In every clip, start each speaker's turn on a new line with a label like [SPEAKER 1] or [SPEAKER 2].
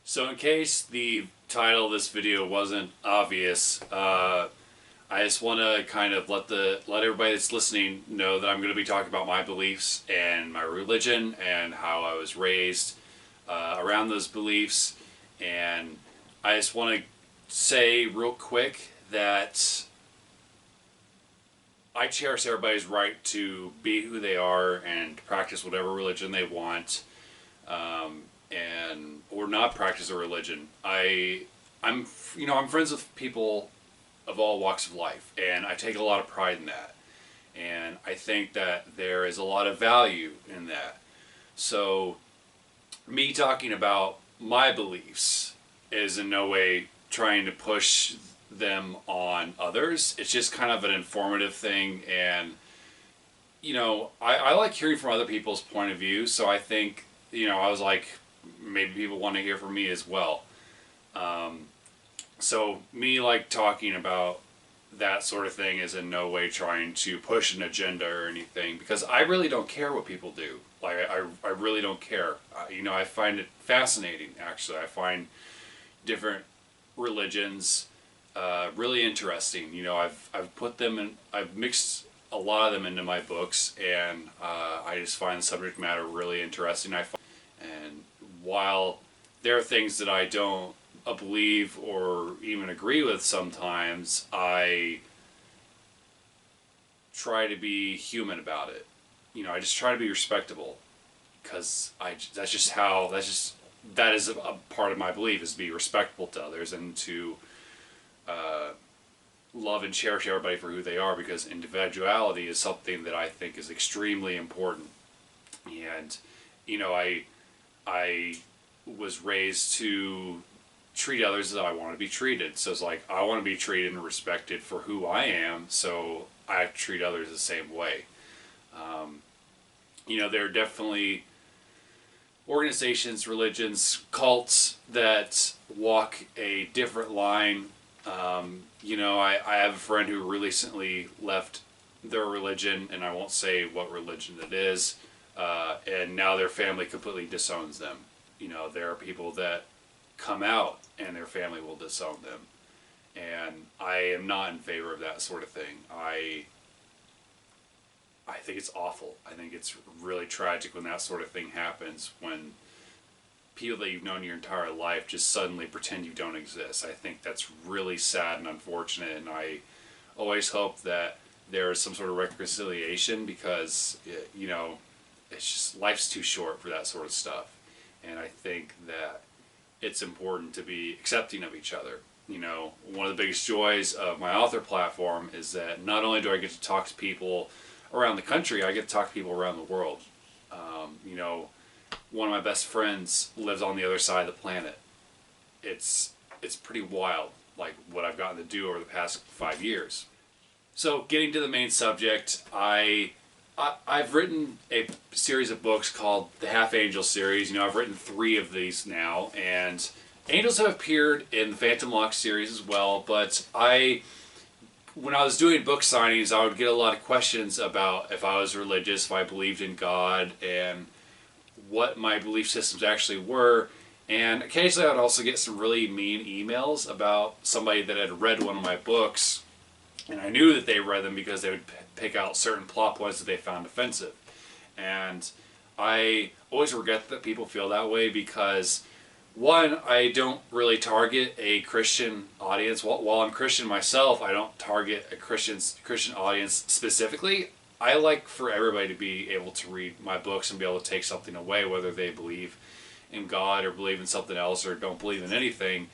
[SPEAKER 1] So in case the title of this video wasn't obvious, I just want to kind of let everybody that's listening know that I'm going to be talking about my beliefs and my religion and how I was raised around those beliefs. And I just want to say real quick that I cherish everybody's right to be who they are and to practice whatever religion they want, and or not practice a religion. I'm friends with people of all walks of life, and I take a lot of pride in that. And I think that there is a lot of value in that. So, me talking about my beliefs is in no way trying to push them on others. It's just kind of an informative thing, and I like hearing from other people's point of view. So I think I was like, maybe people want to hear from me as well. So me like talking about that sort of thing is in no way trying to push an agenda or anything, because I really don't care what people do. Like I really don't care. I find it fascinating. Actually, I find different religions really interesting. I've put them in. I've mixed a lot of them into my books, and I just find the subject matter really interesting. And while there are things that I don't believe or even agree with sometimes, I try to be human about it. I just try to be respectable, because that is a part of my belief, is to be respectful to others and to love and cherish everybody for who they are, because individuality is something that I think is extremely important. And I was raised to treat others as I want to be treated. So it's like, I want to be treated and respected for who I am, so I treat others the same way. There are definitely organizations, religions, cults that walk a different line. I have a friend who recently left their religion, and I won't say what religion it is, and now their family completely disowns them. There are people that come out and their family will disown them, and I am not in favor of that sort of thing. I think it's awful. I think it's really tragic when that sort of thing happens, when people that you've known your entire life just suddenly pretend you don't exist. I think that's really sad and unfortunate, and I always hope that there is some sort of reconciliation, because it's just, life's too short for that sort of stuff. And I think that it's important to be accepting of each other. One of the biggest joys of my author platform is that not only do I get to talk to people around the country, I get to talk to people around the world. One of my best friends lives on the other side of the planet. It's pretty wild, like what I've gotten to do over the past 5 years. So getting to the main subject, I've written a series of books called the Half Angel series. I've written 3 of these now, and angels have appeared in the Phantom Lock series as well, but when I was doing book signings, I would get a lot of questions about if I was religious, if I believed in God, and what my belief systems actually were. And occasionally I would also get some really mean emails about somebody that had read one of my books, and I knew that they read them because they would pick out certain plot points that they found offensive. And I always regret that people feel that way, because one, I don't really target a Christian audience. While I'm Christian myself, I don't target a Christian audience specifically. I like for everybody to be able to read my books and be able to take something away, whether they believe in God or believe in something else or don't believe in anything.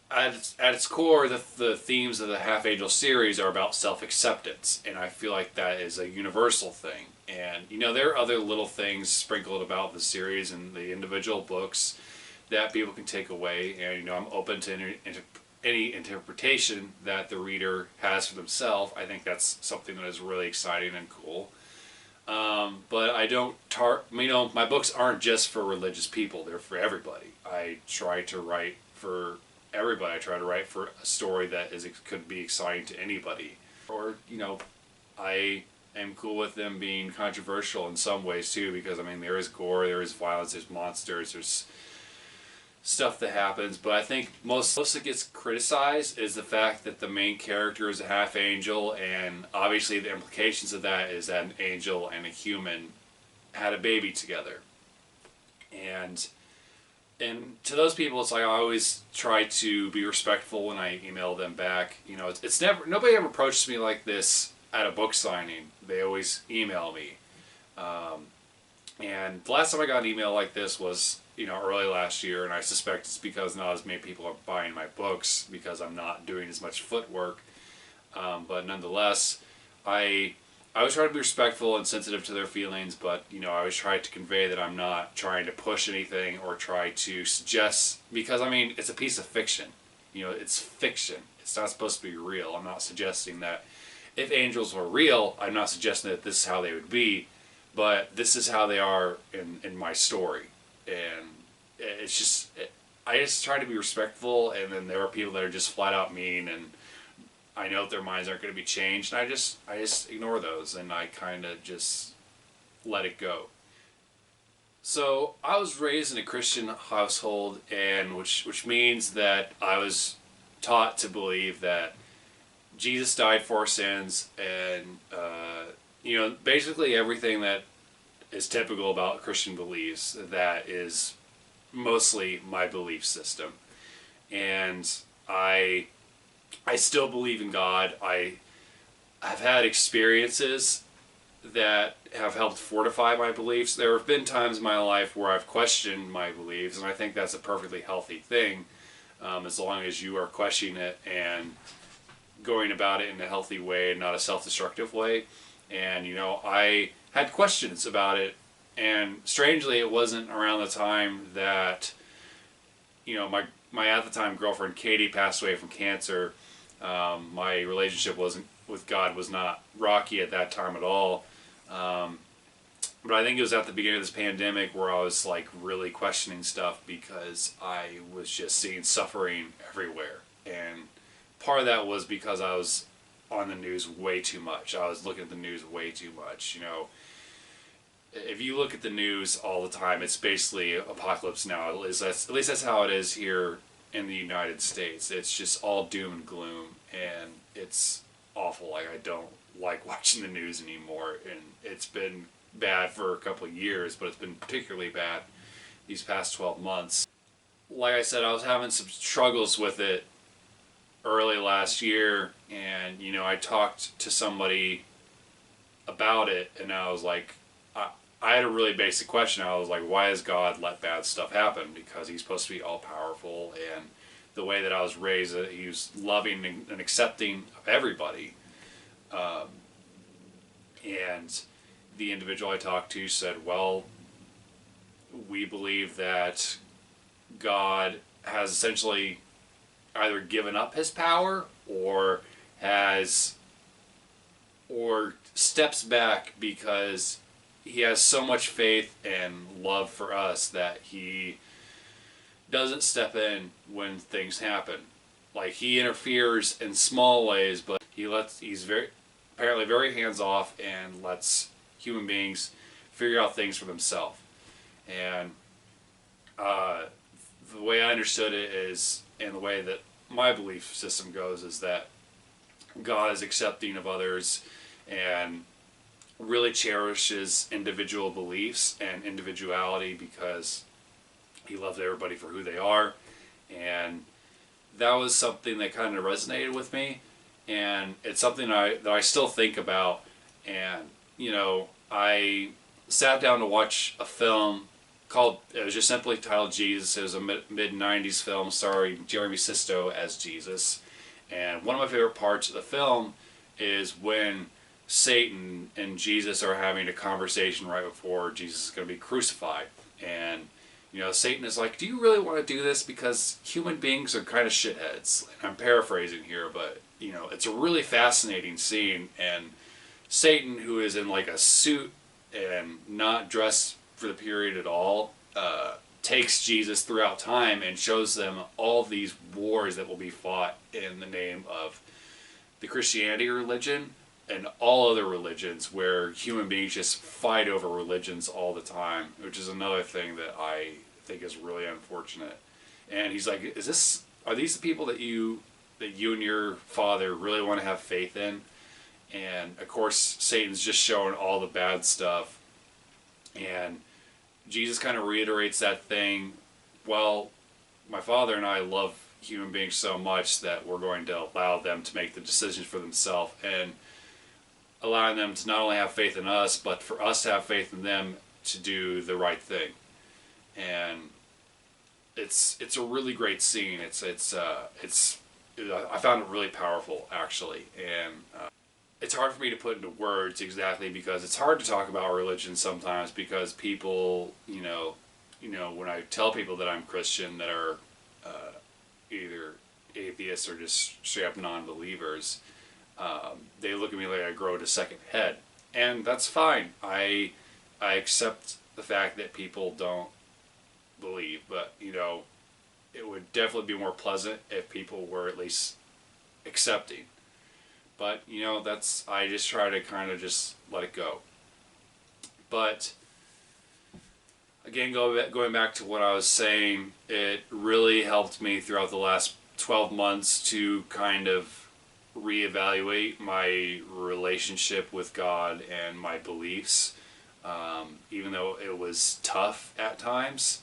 [SPEAKER 1] At its core, the themes of the Half Angel series are about self-acceptance, and I feel like that is a universal thing. And there are other little things sprinkled about the series and the individual books that people can take away, and I'm open to any interpretation that the reader has for themselves. I think that's something that is really exciting and cool. But I don't my books aren't just for religious people, they're for everybody. I try to write for everybody. I try to write for a story that could be exciting to anybody. Or, I am cool with them being controversial in some ways too, because I mean there is gore, there is violence, there's monsters, there's stuff that happens. But I think most that gets criticized is the fact that the main character is a half angel, and obviously the implications of that is that an angel and a human had a baby together. And to those people, it's like I always try to be respectful when I email them back. You know, it's never, nobody ever approaches me like this at a book signing. They always email me. And the last time I got an email like this was, you know, early last year, and I suspect it's because not as many people are buying my books because I'm not doing as much footwork. But nonetheless, I always try to be respectful and sensitive to their feelings, but, you know, I always try to convey that I'm not trying to push anything or try to suggest, because, I mean, it's a piece of fiction. You know, it's fiction. It's not supposed to be real. I'm not suggesting that if angels were real, I'm not suggesting that this is how they would be, but this is how they are in my story. And it's just, I just try to be respectful, and then there are people that are just flat out mean, and I know that their minds aren't going to be changed, and I just ignore those, and I kind of just let it go. So I was raised in a Christian household, and which means that I was taught to believe that Jesus died for our sins, and you know, basically everything that is typical about Christian beliefs, that is mostly my belief system. And I still believe in God. I've had experiences that have helped fortify my beliefs. There have been times in my life where I've questioned my beliefs, and I think that's a perfectly healthy thing, as long as you are questioning it and going about it in a healthy way and not a self-destructive way. And, you know, I had questions about it, and strangely it wasn't around the time that, you know, my at the time girlfriend Katie passed away from cancer. My relationship with God was not rocky at that time at all. But I think it was at the beginning of this pandemic where I was like really questioning stuff, because I was just seeing suffering everywhere. And part of that was because I was on the news way too much. I was looking at the news way too much. You know, if you look at the news all the time, it's basically apocalypse now. At least that's how it is here in the United States. It's just all doom and gloom, and it's awful. Like, I don't like watching the news anymore, and it's been bad for a couple of years, but it's been particularly bad these past 12 months. Like I said, I was having some struggles with it early last year, and, you know, I talked to somebody about it, and I was like, I had a really basic question. I was like, why does God let bad stuff happen? Because he's supposed to be all-powerful, and the way that I was raised, he was loving and accepting of everybody. And the individual I talked to said, well, we believe that God has essentially either given up his power or steps back because he has so much faith and love for us that he doesn't step in when things happen. Like, he interferes in small ways, but he's apparently very hands off and lets human beings figure out things for themselves. And the way I understood it is, and the way that my belief system goes, is that God is accepting of others and really cherishes individual beliefs and individuality because he loves everybody for who they are. And that was something that kind of resonated with me, and it's something that I still think about. And, you know, I sat down to watch a film it was just simply titled Jesus. It was a mid-90s film starring Jeremy Sisto as Jesus. And one of my favorite parts of the film is when Satan and Jesus are having a conversation right before Jesus is going to be crucified. And, you know, Satan is like, do you really want to do this? Because human beings are kind of shitheads. And I'm paraphrasing here, but, you know, it's a really fascinating scene. And Satan, who is in like a suit and not dressed for the period at all, takes Jesus throughout time and shows them all these wars that will be fought in the name of the Christianity religion. and all other religions where human beings just fight over religions all the time, which is another thing that I think is really unfortunate. And he's like, are these the people that you and your father really want to have faith in? And of course Satan's just showing all the bad stuff, and Jesus kind of reiterates that thing. Well, my father and I love human beings so much that we're going to allow them to make the decisions for themselves, and allowing them to not only have faith in us, but for us to have faith in them to do the right thing. And it's a really great scene. I found it really powerful, actually, and it's hard for me to put into words exactly, because it's hard to talk about religion sometimes, because people, when I tell people that I'm Christian that are either atheists or just straight up non-believers, they look at me like I grow a second head, and that's fine. I accept the fact that people don't believe, but it would definitely be more pleasant if people were at least accepting. But I just try to kind of just let it go. But again, going back to what I was saying, it really helped me throughout the last 12 months to kind of reevaluate my relationship with God and my beliefs, even though it was tough at times.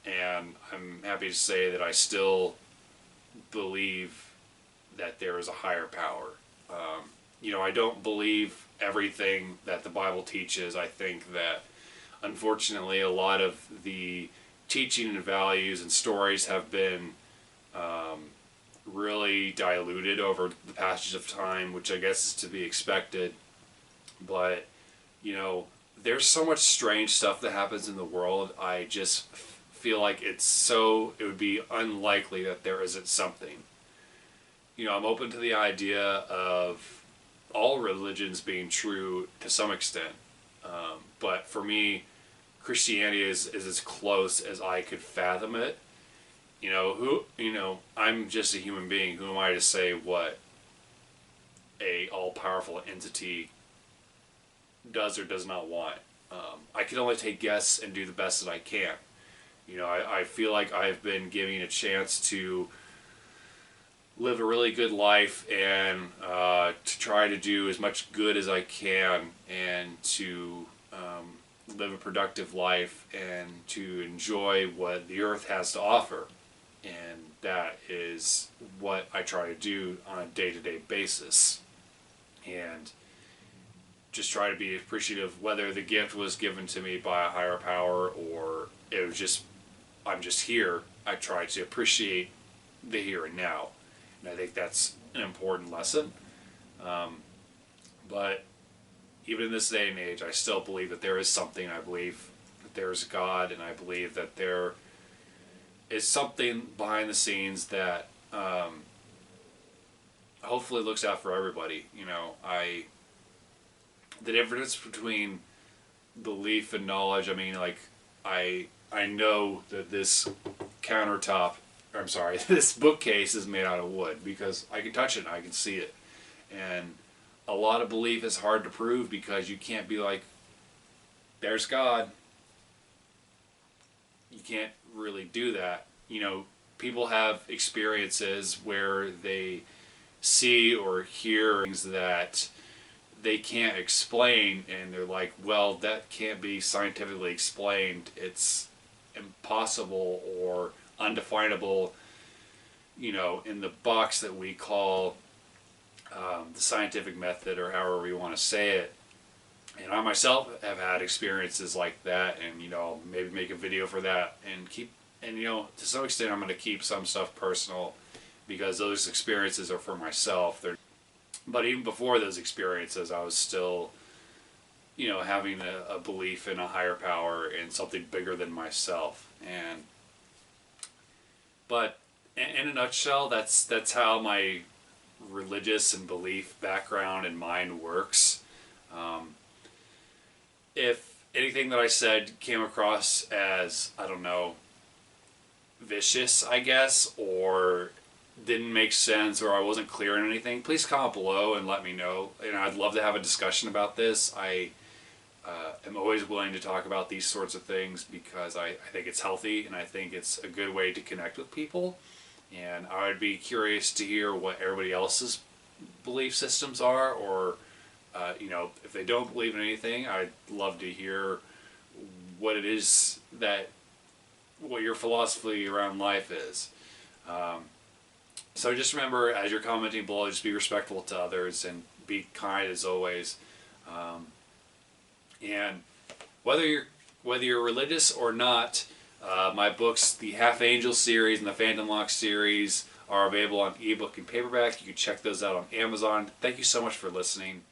[SPEAKER 1] And I'm happy to say that I still believe that there is a higher power. I don't believe everything that the Bible teaches. I think that, unfortunately, a lot of the teaching and values and stories have been really diluted over the passage of time, which I guess is to be expected. But, there's so much strange stuff that happens in the world. I just feel like it would be unlikely that there isn't something. I'm open to the idea of all religions being true to some extent. But for me, Christianity is as close as I could fathom it. I'm just a human being. Who am I to say what a all-powerful entity does or does not want? I can only take guess and do the best that I can. I feel like I've been given a chance to live a really good life, and to try to do as much good as I can, and to live a productive life, and to enjoy what the earth has to offer. And that is what I try to do on a day-to-day basis. And just try to be appreciative, whether the gift was given to me by a higher power or it was just, I'm just here. I try to appreciate the here and now. And I think that's an important lesson. But even in this day and age, I still believe that there is something. I believe that there is God, and I believe that there is something behind the scenes that hopefully looks out for everybody. The difference between belief and knowledge, I know that this this bookcase is made out of wood, because I can touch it and I can see it. And a lot of belief is hard to prove, because you can't be like, there's God. You can't really do that. People have experiences where they see or hear things that they can't explain, and they're like, well, that can't be scientifically explained. It's impossible or undefinable, in the box that we call the scientific method, or however we want to say it. And I myself have had experiences like that, and maybe make a video for that, and to some extent I'm going to keep some stuff personal, because those experiences are for myself. But even before those experiences, I was still having a belief in a higher power and something bigger than myself. But in a nutshell, that's how my religious and belief background and mind works. If anything that I said came across as, I don't know, vicious, I guess, or didn't make sense or I wasn't clear on anything, please comment below and let me know. And I'd love to have a discussion about this. I am always willing to talk about these sorts of things because I think it's healthy and I think it's a good way to connect with people. And I would be curious to hear what everybody else's belief systems are, or if they don't believe in anything, I'd love to hear what it is what your philosophy around life is. So just remember, as you're commenting below, just be respectful to others and be kind as always. And whether you're religious or not, my books, the Half Angel series and the Phantom Lock series, are available on ebook and paperback. You can check those out on Amazon. Thank you so much for listening.